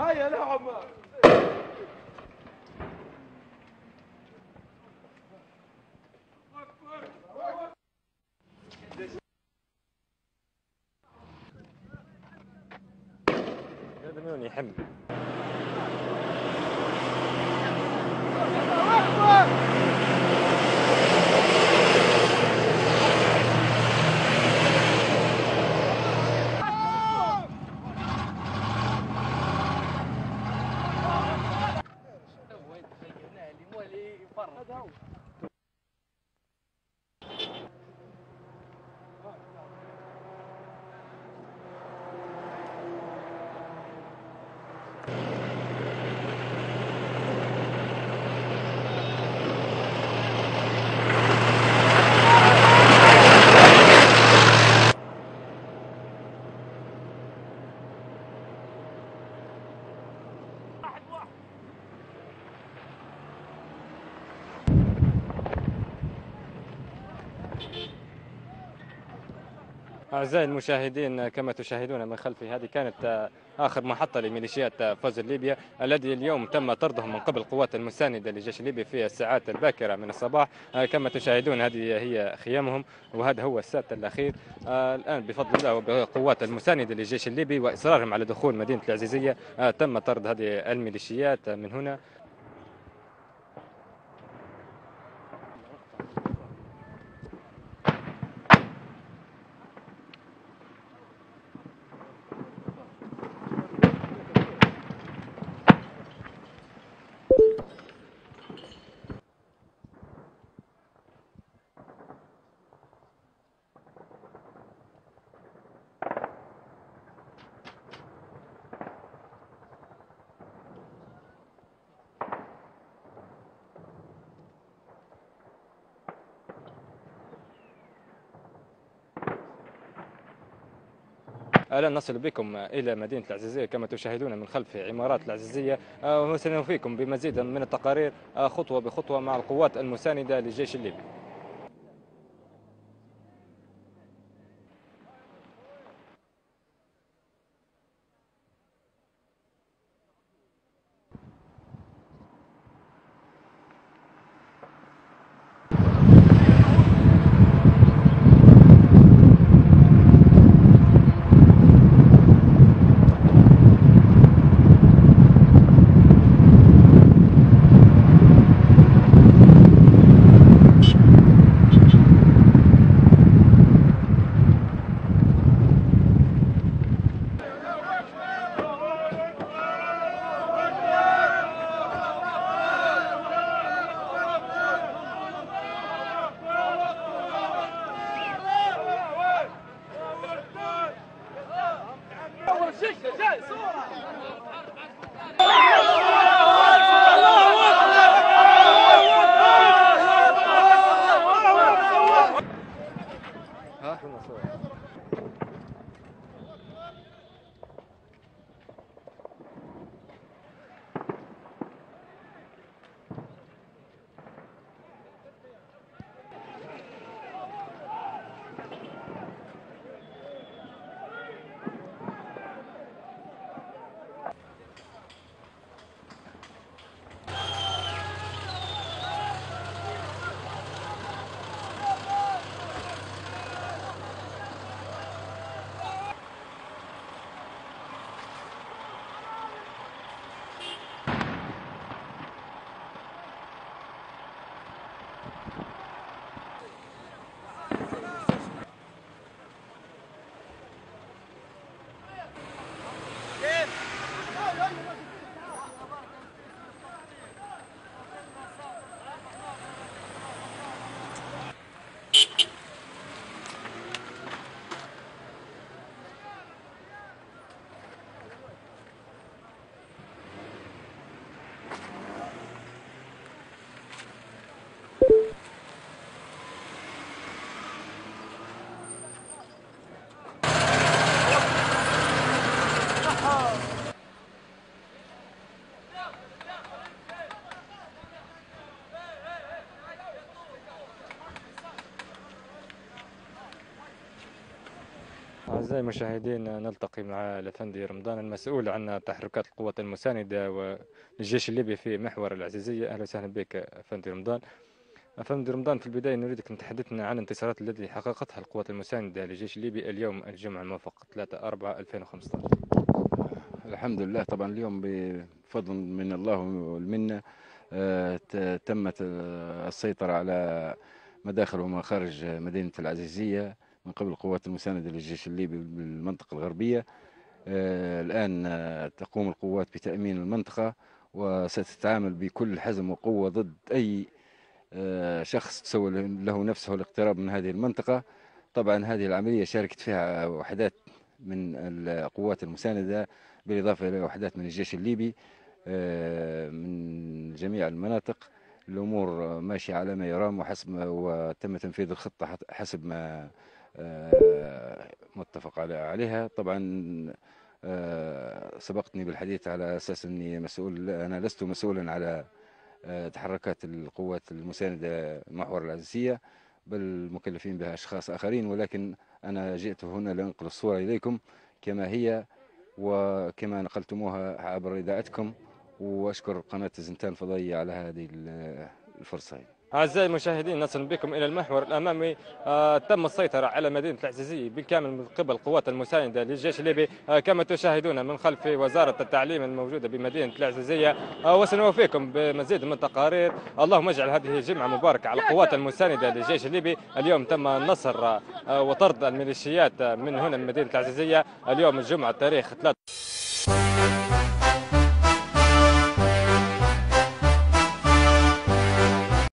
هيا لعبة. هذا مين يحب أعزائي المشاهدين، كما تشاهدون من خلفي هذه كانت آخر محطة لميليشيات فوز ليبيا الذي اليوم تم طردهم من قبل القوات المساندة للجيش الليبي في الساعات الباكرة من الصباح. كما تشاهدون هذه هي خيامهم وهذا هو السات الأخير. الآن بفضل الله وبقوات المساندة للجيش الليبي وإصرارهم على دخول مدينة العزيزية تم طرد هذه الميليشيات من هنا. الآن نصل بكم إلى مدينة العزيزية كما تشاهدون من خلف عمارات العزيزية، وسنوفيكم بمزيد من التقارير خطوة بخطوة مع القوات المساندة للجيش الليبي. أعزائي المشاهدين، نلتقي مع الأفندي رمضان المسؤول عن تحركات القوات المساندة والجيش الليبي في محور العزيزية. أهلا وسهلا بك أفندي رمضان. أفندي رمضان، في البداية نريدك أن تحدثنا عن الانتصارات التي حققتها القوات المساندة للجيش الليبي اليوم الجمعة الموافق 3/4/2015. الحمد لله. طبعا اليوم بفضل من الله والمنة تمت السيطرة على مداخل ومخارج مدينة العزيزية من قبل القوات المساندة للجيش الليبي بالمنطقة الغربية. الآن تقوم القوات بتأمين المنطقة، وستتعامل بكل حزم وقوة ضد أي شخص تسول له نفسه الاقتراب من هذه المنطقة. طبعا هذه العملية شاركت فيها وحدات من القوات المساندة بالإضافة إلى وحدات من الجيش الليبي من جميع المناطق. الأمور ماشية على ما يرام وتم تنفيذ الخطة حسب ما متفق عليها. طبعا سبقتني بالحديث على أساس أني مسؤول. أنا لست مسؤولا على تحركات القوات المساندة محور العزيزية، بل مكلفين بها أشخاص آخرين، ولكن أنا جئت هنا لأنقل الصورة إليكم كما هي وكما نقلتموها عبر إذاعتكم، وأشكر قناة زنتان الفضائية على هذه الفرصة. أعزائي المشاهدين، نصل بكم إلى المحور الأمامي. تم السيطرة على مدينة العزيزية بالكامل من قبل القوات المساندة للجيش الليبي كما تشاهدون من خلف وزارة التعليم الموجودة بمدينة العزيزية. وسنوفيكم بمزيد من التقارير. اللهم اجعل هذه جمعة مباركة على القوات المساندة للجيش الليبي. اليوم تم النصر وطرد الميليشيات من هنا من مدينة العزيزية. اليوم الجمعة التاريخ 3